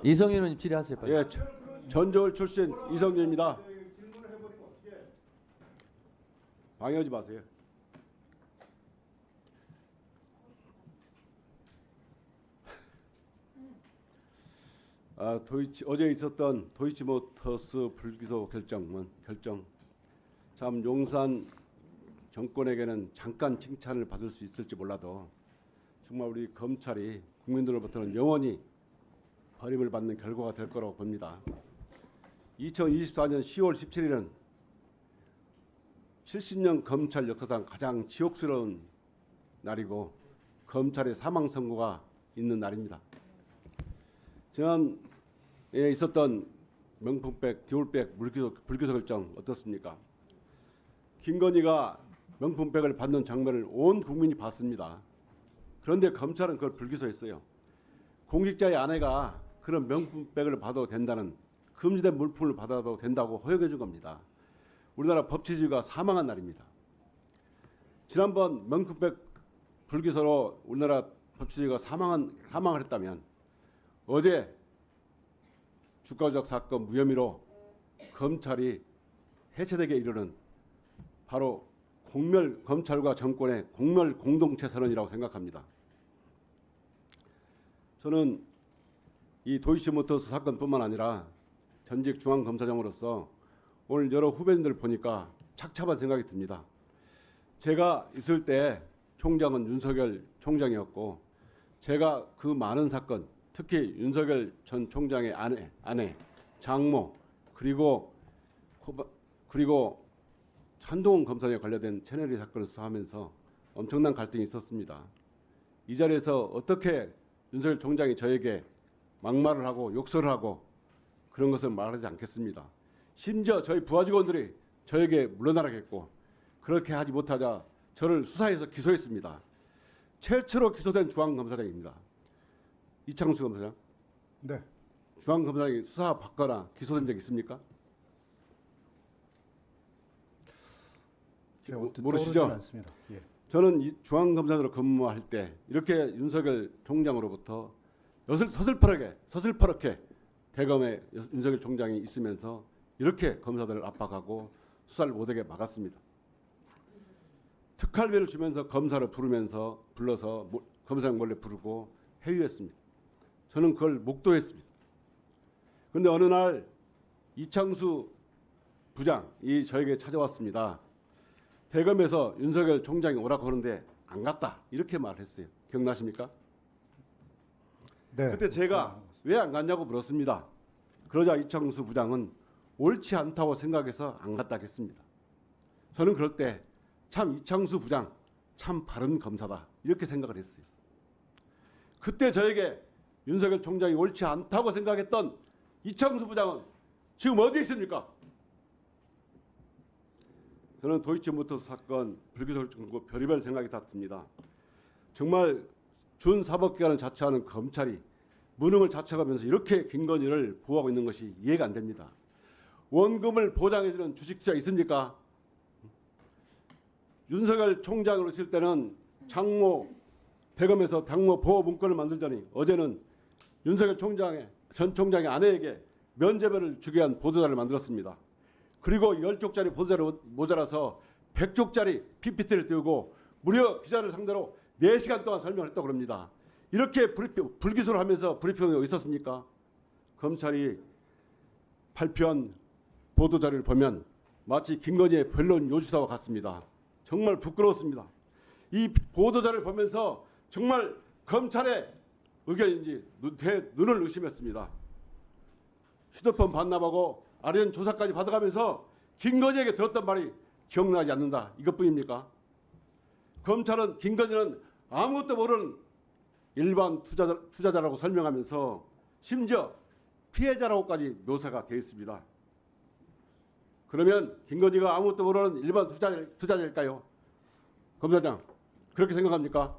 이성윤 의원님 질의하세요. 빨리. 예, 전저울 출신 이성윤입니다. 방해하지 마세요. 어제 있었던 도이치모터스 불기소 결정 참 용산 정권에게는 잠깐 칭찬을 받을 수 있을지 몰라도 정말 우리 검찰이 국민들로부터는 영원히 버림을 받는 결과가 될 거라고 봅니다. 2024년 10월 17일은 70년 검찰 역사상 가장 지옥스러운 날이고 검찰의 사망 선고가 있는 날입니다. 지난해 있었던 명품백, 디올백 불기소 결정 어떻습니까? 김건희가 명품백을 받는 장면을 온 국민이 봤습니다. 그런데 검찰은 그걸 불기소했어요. 공직자의 아내가 그런 명품백을 받아도 된다는, 금지된 물품을 받아도 된다고 허용해 준 겁니다. 우리나라 법치주의가 사망한 날입니다. 지난번 명품백 불기소로 우리나라 법치주의가 사망을 했다면 어제 주가 조작 사건 무혐의로 검찰이 해체되게 이르는 바로 검찰과 정권의 공멸 공동체 선언이라고 생각합니다. 저는 이 도이치모터스 사건뿐만 아니라 전직 중앙검사장으로서 오늘 여러 후배님들 보니까 착잡한 생각이 듭니다. 제가 있을 때 총장은 윤석열 총장이었고 제가 그 많은 사건, 특히 윤석열 전 총장의 아내, 장모, 그리고 한동훈 검사에 관련된 채널리 사건을 수사하면서 엄청난 갈등이 있었습니다. 이 자리에서 어떻게 윤석열 총장이 저에게 막말을 하고 욕설을 하고 그런 것을 말하지 않겠습니다. 심지어 저희 부하 직원들이 저에게 물러나라겠고 그렇게 하지 못하자 저를 수사해서 기소했습니다. 최초로 기소된 중앙검사장입니다. 이창수 검사장. 네. 중앙검사장이 수사 받거나 기소된 적 있습니까? 모르시죠? 않습니다. 예. 저는 이 중앙검사장으로 근무할 때 이렇게 윤석열 총장으로부터 서슬퍼렇게 대검에 윤석열 총장이 있으면서 이렇게 검사들을 압박하고 수사를 못하게 막았습니다. 특활비를 주면서 검사를 불러서 검사장 몰래 부르고 회유했습니다. 저는 그걸 목도했습니다. 그런데 어느 날 이창수 부장이 저에게 찾아왔습니다. 대검에서 윤석열 총장이 오라고 하는데 안 갔다 이렇게 말했어요. 기억나십니까? 네. 그때 제가 왜 안 갔냐고 물었습니다. 그러자 이창수 부장은 옳지 않다고 생각해서 안 갔다 했습니다. 저는 그럴 때 참 이창수 부장 참 바른 검사다 이렇게 생각을 했어요. 그때 저에게 윤석열 총장이 옳지 않다고 생각했던 이창수 부장은 지금 어디 있습니까? 저는 도이치모터스 사건 불기소 결정 별의별 생각이 다 듭니다. 정말 준사법기관을 자처하는 검찰이 무능을 자처하면서 이렇게 김건희를 보호하고 있는 것이 이해가 안 됩니다. 원금을 보장해주는 주식투자 있습니까? 윤석열 총장으로 있을 때는 대검에서 장모 보호 문건을 만들자니 어제는 윤석열 전 총장의 아내에게 면죄부를 주게 한 보도자를 만들었습니다. 그리고 10쪽짜리 보도자료 모자라서 100쪽짜리 PPT를 띄우고 무려 기자를 상대로 4시간 동안 설명을 했다고 합니다. 이렇게 불기소를 하면서 브리핑이 있었습니까? 검찰이 발표한 보도자료를 보면 마치 김건희의 변론 요지사와 같습니다. 정말 부끄러웠습니다. 이 보도자료를 보면서 정말 검찰의 의견인지 눈을 의심했습니다. 휴대폰 반납하고 아련 조사까지 받아가면서 김건희에게 들었던 말이 기억나지 않는다. 이것뿐입니까? 검찰은 김건희는 아무것도 모르는 일반 투자자라고 설명하면서 심지어 피해자라고까지 묘사가 되어 있습니다. 그러면 김건희가 아무것도 모르는 일반 투자자일까요? 검사장, 그렇게 생각합니까?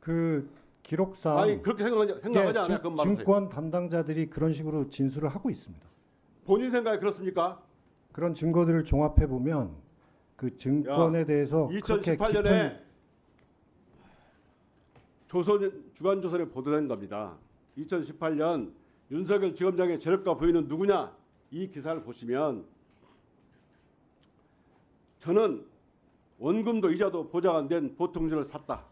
그 기록상 아니 그렇게 생각하지 않아요? 그건 말하세요. 증권 담당자들이 그런 식으로 진술을 하고 있습니다. 본인 생각에 그렇습니까? 그런 증거들을 종합해 보면 그 증권에 대해서 2018년에 주간조선에 보도된 겁니다. 2018년 윤석열 지검장의 재력가 부인은 누구냐? 이 기사를 보시면 저는 원금도 이자도 보장 안 된 보통주를 샀다.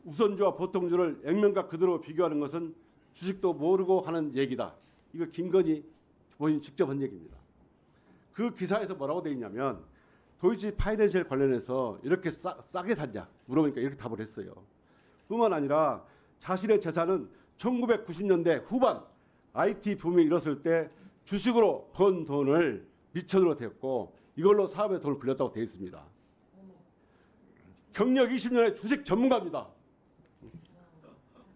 우선주와 보통주를 액면가 그대로 비교하는 것은 주식도 모르고 하는 얘기다. 이거 김건희 본인 직접 한 얘기입니다. 그 기사에서 뭐라고 돼 있냐면 도이치 파이낸셜 관련해서 이렇게 싸게 샀냐 물어보니까 이렇게 답을 했어요. 뿐만 아니라 자신의 재산은 1990년대 후반 IT 붐이 일었을 때 주식으로 번 돈을 미천으로 되었고 이걸로 사업에 돈을 불렸다고 되어 있습니다. 경력 20년의 주식 전문가입니다.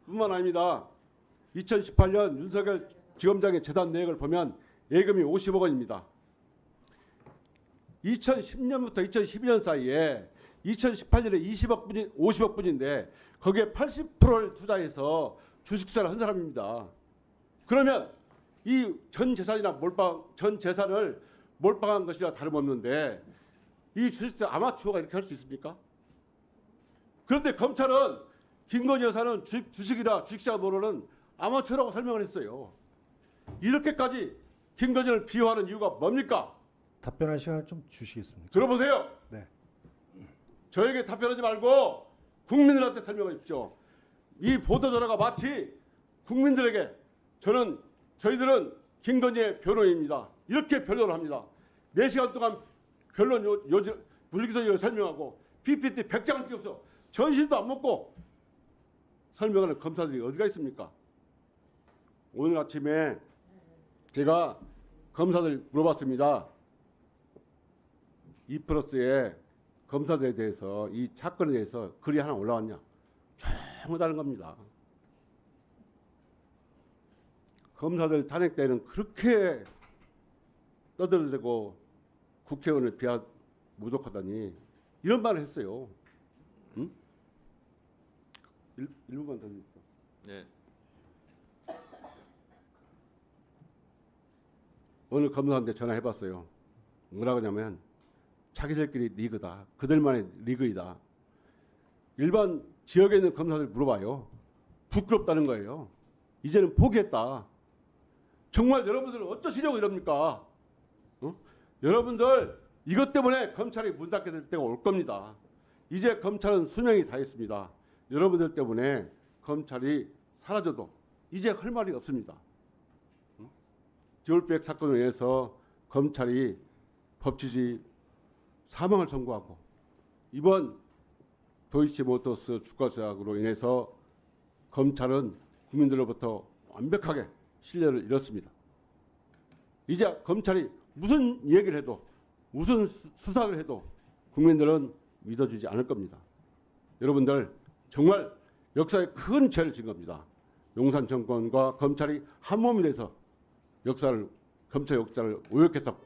뿐만 아닙니다. 2018년 윤석열 지검장의 재산 내역을 보면 예금이 50억 원입니다. 2010년부터 2012년 사이에 2018년에 50억 분인데 거기에 80%를 투자해서 주식 투자를 한 사람입니다. 그러면 이 전 재산이나 전 재산을 몰빵한 것이라 다름없는데 이 주식 투자 아마추어가 이렇게 할 수 있습니까? 그런데 검찰은 김건희 여사는 주식이나 주식시장 모르는 아마추어라고 설명을 했어요. 이렇게까지 김건희를 비호하는 이유가 뭡니까? 답변할 시간을 좀 주시겠습니까? 들어보세요. 네. 저에게 답변하지 말고 국민들한테 설명해 주십시오. 이 보도자료가 마치 국민들에게 저희들은 김건희의 변호인입니다. 이렇게 변론을 합니다. 4시간 동안 변론 물기소리를 설명하고 PPT 100장을 찍어서 전신도 안 먹고 설명하는 검사들이 어디가 있습니까? 오늘 아침에 제가 검사들 물어봤습니다. 이플러스에 검사들에 대해서 이 사건에 대해서 글이 하나 올라왔냐? 전부 다른 겁니다. 검사들 탄핵 때는 그렇게 떠들어대고 국회의원을 모독하다니 이런 말을 했어요. 응? 1분만 더 드릴게요. 네. 오늘 검사한테 전화해봤어요. 뭐라고 하냐면 자기들끼리 리그다. 그들만의 리그이다. 일반 지역에 있는 검사들 물어봐요. 부끄럽다는 거예요. 이제는 포기했다. 정말 여러분들은 어쩌시려고 이럽니까? 여러분들 이것 때문에 검찰이 문 닫게 될 때가 올 겁니다. 이제 검찰은 수명이 다했습니다. 여러분들 때문에 검찰이 사라져도 이제 할 말이 없습니다. 디올백 사건에 의해서 검찰이 법치주의 사망을 선고하고 이번 도이치모터스 주가 조작으로 인해서 검찰은 국민들로부터 완벽하게 신뢰를 잃었습니다. 이제 검찰이 무슨 얘기를 해도 무슨 수사를 해도 국민들은 믿어주지 않을 겁니다. 여러분들 정말 역사에 큰 죄를 진 겁니다. 용산 정권과 검찰이 한 몸이 돼서 검찰 역사를 오역해서